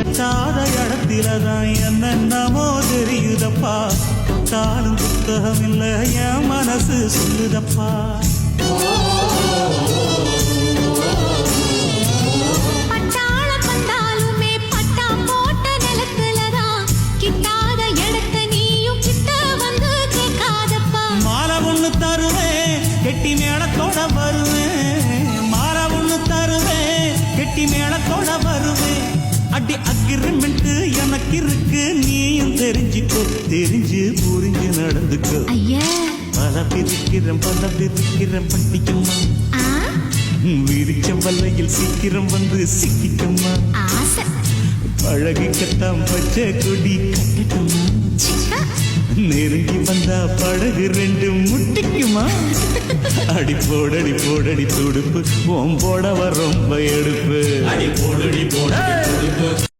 எட்டாத இடத்திலதான் என்னென்னமோ தெரியுதப்பா. தானும் புத்தகம் இல்ல என் மனசு சொல்லுதப்பா. மாலை ஒண்ணு தருவேன் கெட்டி மேளத்தோட வருவேன். மாலை ஒண்ணு தருவேன் கெட்டி மேளத்தோட வருவேன். அடி அக்ரிமெண்ட் எனக்கு இருக்கு நீயும் தெரிஞ்சுக்கோ. தெரிஞ்சு புரிஞ்சு நடந்துக்கோ. பல பிரிக்கிறேன் பட்டிக்கம்மா. விரிச்ச வல்லையில் சீக்கிரம் வந்து சிக்கிக்கம்மா. பழகிக்கத்தான் பச்சை கொடி கட்டட்டுமா. நெருங்கி வந்தா படகு ரெண்டு முட்டிக்குமா. அடி போடடி துடுப்பு ஓம்போட ரொம்ப எடுப்பு. அடி போடடி துடுப்பு.